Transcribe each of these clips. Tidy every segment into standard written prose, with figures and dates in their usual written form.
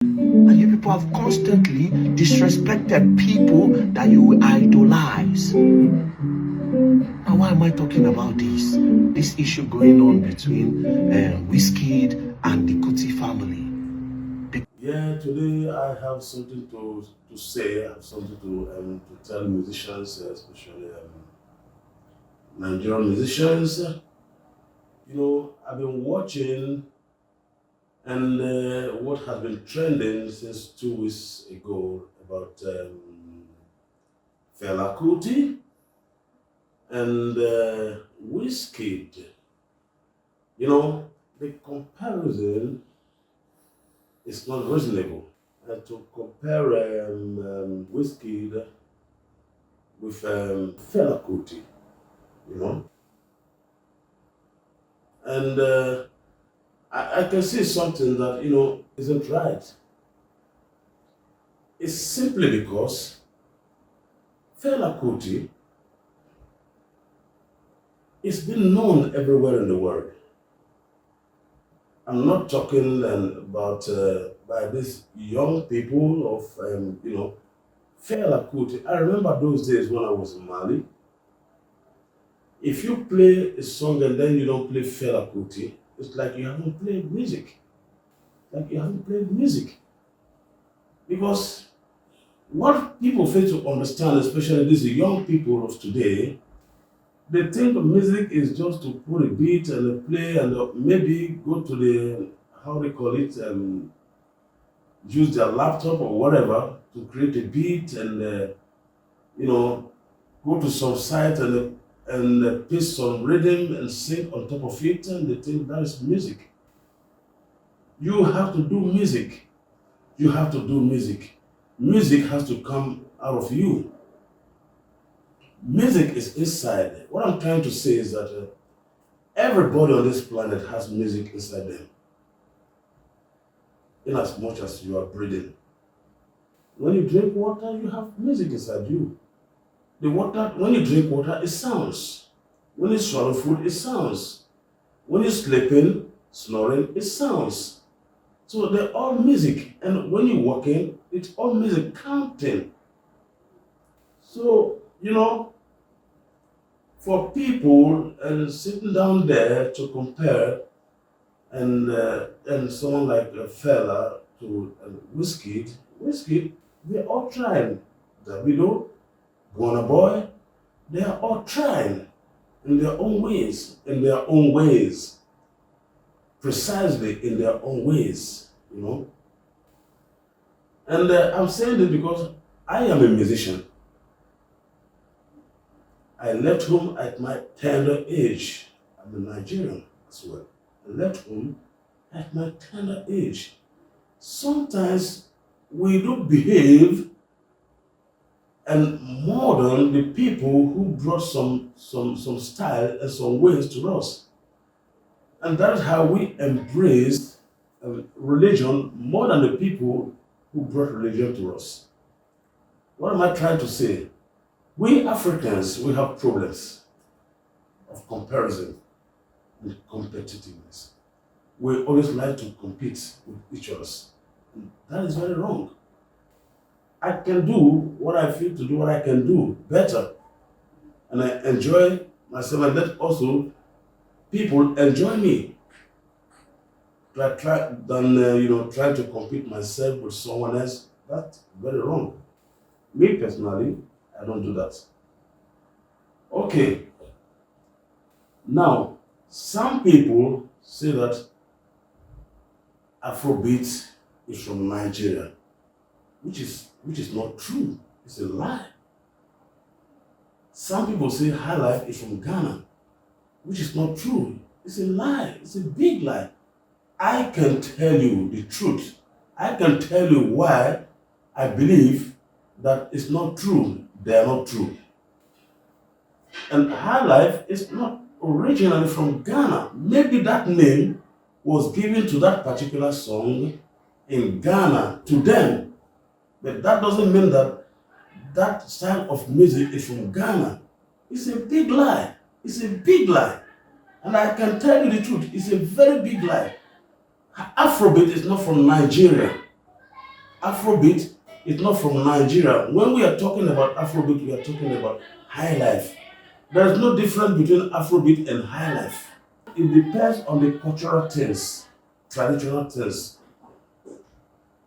And you people have constantly disrespected people that you idolize. Now, why am I talking about this? This issue going on between Wizkid and the Kuti family. Yeah, today I have something to say. I have something to tell musicians, especially Nigerian musicians. I've been watching and what has been trending since 2 weeks ago about Fela Kuti and Wizkid. The comparison is not reasonable. To compare Wizkid with Fela Kuti, and I can see something that isn't right. It's simply because Fela Kuti is being known everywhere in the world. I'm not talking about by these young people of Fela Kuti. I remember those days when I was in Mali. If you play a song and then you don't play Fela Kuti, it's like you haven't played music. Because what people fail to understand, especially these young people of today, they think music is just to put a beat and play and maybe go to the, how they call it, use their laptop or whatever to create a beat and, go to some site and paste some rhythm and sing on top of it, and they think that is music. You have to do music. Music has to come out of you. Music is inside. What I'm trying to say is that everybody on this planet has music inside them. In as much as you are breathing. When you drink water, you have music inside you. When you drink water, it sounds. When you swallow food, it sounds. When you're sleeping, snoring, it sounds. So they're all music. And when you're walking, it's all music counting. So, for people and sitting down there to compare and someone like a Fela to Wizkid, they're all trying. Davido, Burna Boy, they are all trying in their own ways, precisely in their own ways, And I'm saying this because I am a musician. I left home at my tender age. I'm a Nigerian as well. I left home at my tender age. Sometimes we do behave and modern the people who brought some style and some ways to us. And that is how we embrace religion more than the people who brought religion to us. What am I trying to say? We Africans, we have problems of comparison and competitiveness. We always like to compete with each other. That is very wrong. I can do what I feel to do, what I can do better. And I enjoy myself, and let also people enjoy me. Trying to compete myself with someone else, that's very wrong. Me personally, I don't do that. Okay. Now, some people say that Afrobeat is from Nigeria, which is not true. It's a lie. Some people say High Life is from Ghana, which is not true. It's a lie. It's a big lie. I can tell you the truth. I can tell you why I believe that it's not true. They are not true. And High Life is not originally from Ghana. Maybe that name was given to that particular song in Ghana to them. But that doesn't mean that that style of music is from Ghana. It's a big lie. It's a big lie. And I can tell you the truth, it's a very big lie. Afrobeat is not from Nigeria. Afrobeat is not from Nigeria. When we are talking about Afrobeat, we are talking about high life. There is no difference between Afrobeat and high life. It depends on the cultural things, traditional things.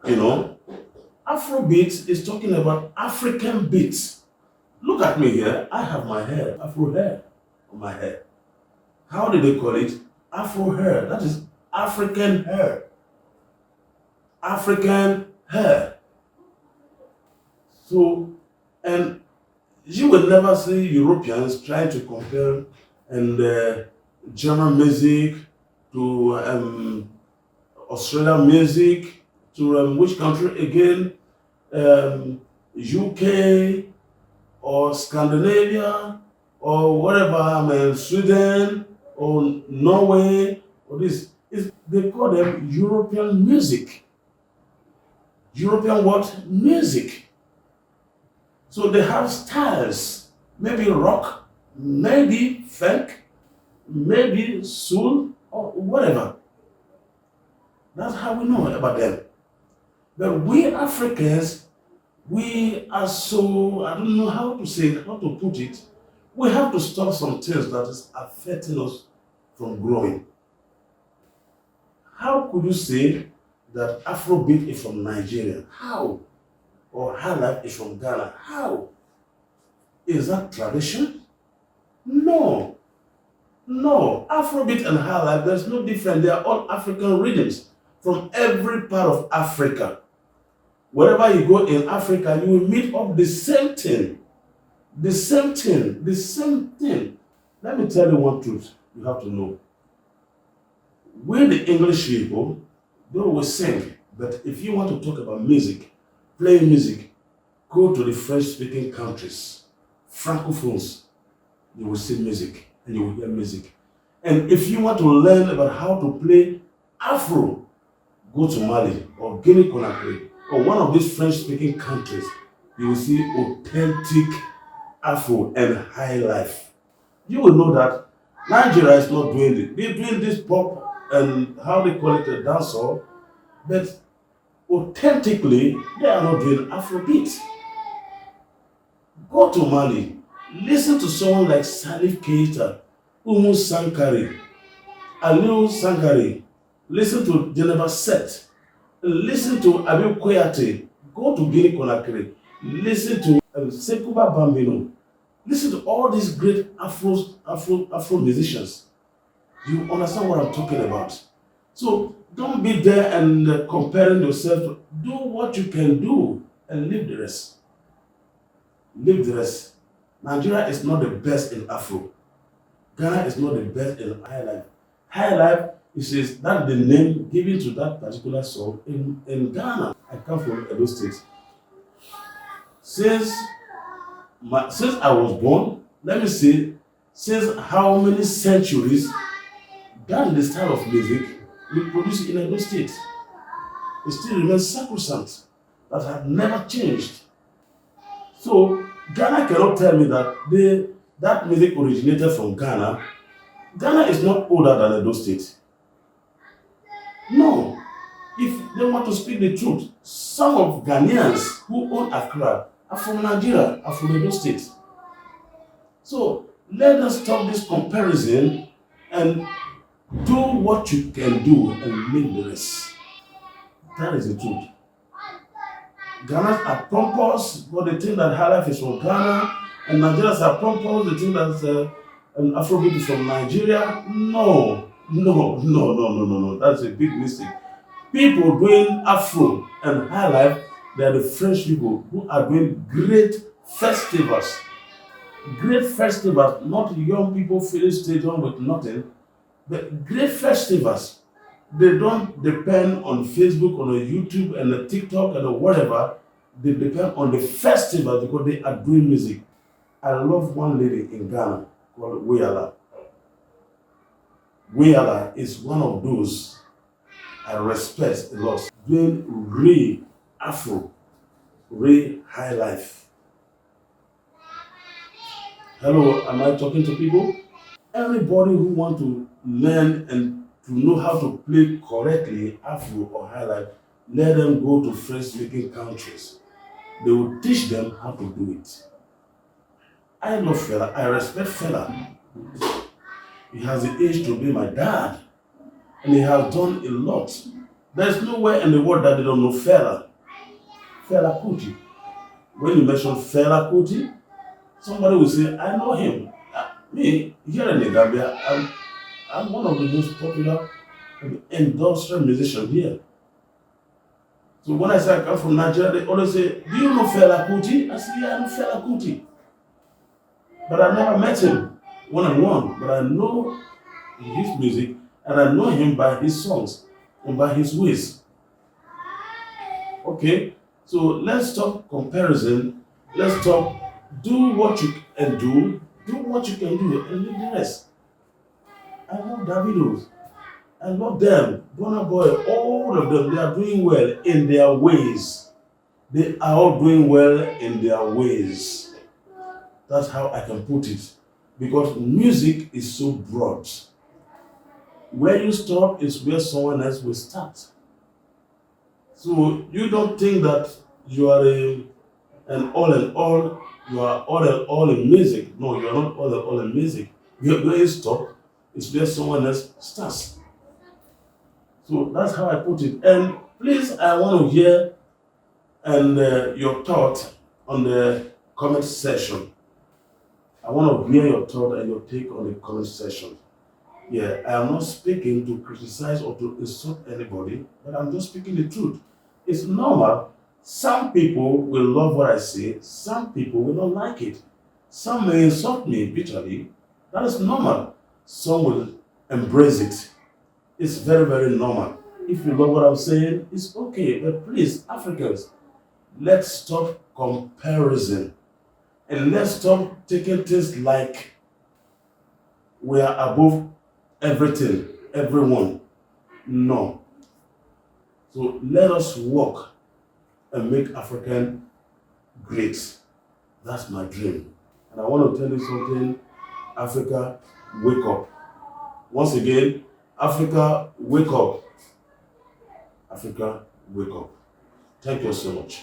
You know, Afrobeat is talking about African beats. Look at me here. I have my hair, Afro hair on my head. How do they call it? Afro hair. That is African hair. African hair. So, and you will never see Europeans trying to compare and German music to Australian music to which country again? UK or Scandinavia or whatever, Sweden or Norway or this. They call them European music. European what? Music. So they have styles, maybe rock, maybe funk, maybe soul, or whatever. That's how we know about them. But we Africans, we are so, I don't know how to say it, how to put it. We have to stop some things that is affecting us from growing. How could you say that Afrobeat is from Nigeria? How? Or high life is from Ghana? How? Is that tradition? No. No. Afrobeat and high life, there's no difference. They are all African rhythms from every part of Africa. Wherever you go in Africa, you will meet up the same thing. The same thing. The same thing. Let me tell you one truth you have to know. We, the English people, they always sing. But if you want to talk about music, playing music, go to the French-speaking countries, Francophones, you will see music and you will hear music. And if you want to learn about how to play Afro, go to Mali or Guinea-Conakry or one of these French-speaking countries, you will see authentic Afro and high life. You will know that Nigeria is not doing it. They're doing this pop and how they call it a dancehall, but authentically, they are not doing Afrobeat. Go to Mali, listen to someone like Salif Keita, Umu Sankari, Aliou Sankari, listen to Geneva Set, listen to Abiy Koyate, go to Guinea Conakry, listen to Sekuba Bambino, listen to all these great Afro musicians. You understand what I'm talking about? So don't be there and comparing yourself. Do what you can do and leave the rest. Leave the rest. Nigeria is not the best in Afro. Ghana is not the best in high life. High life is that the name given to that particular song in Ghana. I come from Edo State. Since I was born, let me say, since how many centuries, that is the style of music we produce in Edo State. It still remains sacrosanct. That have never changed. So Ghana cannot tell me that that music originated from Ghana. Ghana is not older than Edo State. No. If they want to speak the truth, some of Ghanaians who own Accra are from Nigeria, are from Edo State. So let us stop this comparison and do what you can do and leave the rest. That is the truth. Ghanaians are pompous, but they think that high life is from Ghana, and Nigerians are pompous, they think that Afrobeat is from Nigeria. No. That's a big mistake. People doing Afro and high life, they are the French people who are doing great festivals. Great festivals, not young people filling stadium with nothing, but great festivals. They don't depend on Facebook, on YouTube, and the TikTok, and whatever. They depend on the festival because they are doing music. I love one lady in Ghana called Weyala. Weyala is one of those I respect a lot. Doing real Afro, real high life. Hello, am I talking to people? Anybody who want to learn and to know how to play correctly Afro or high life, let them go to French-speaking countries. They will teach them how to do it. I love Fela. I respect Fela. He has the age to be my dad, and he has done a lot. There's nowhere in the world that they don't know Fela. Fela Kuti. When you mention Fela Kuti, somebody will say, I know him. Me, here in the Gambia, I'm one of the most popular industrial musicians here. So when I say I come from Nigeria, they always say, do you know Fela Kuti? I say, yeah, I know Fela Kuti. But I never met him one-on-one. But I know his music, and I know him by his songs and by his ways. Okay, so let's stop comparison. Let's stop. Do what you can do. Do what you can do, and leave the rest. I love Davidos. I love them. Burna Boy, all of them, they are doing well in their ways. They are all doing well in their ways. That's how I can put it. Because music is so broad. Where you stop is where someone else will start. So you don't think that you are an all in all, you are all in all in music. No, you are not all in music. Where you stop is where someone else starts. So that's how I put it. And please, I want to hear your thought on the comment section. I want to hear your thought and your take on the comment section. Yeah, I am not speaking to criticize or to insult anybody, but I'm just speaking the truth. It's normal. Some people will love what I say, some people will not like it. Some may insult me bitterly. That is normal. Some will embrace it. It's very, very normal. If you love what I'm saying, it's okay. But please, Africans, let's stop comparison. And let's stop taking things like we are above everything, everyone. No. So let us work and make African great. That's my dream. And I want to tell you something. Africa, wake up. Once again, Africa, wake up. Africa, wake up. Thank you so much.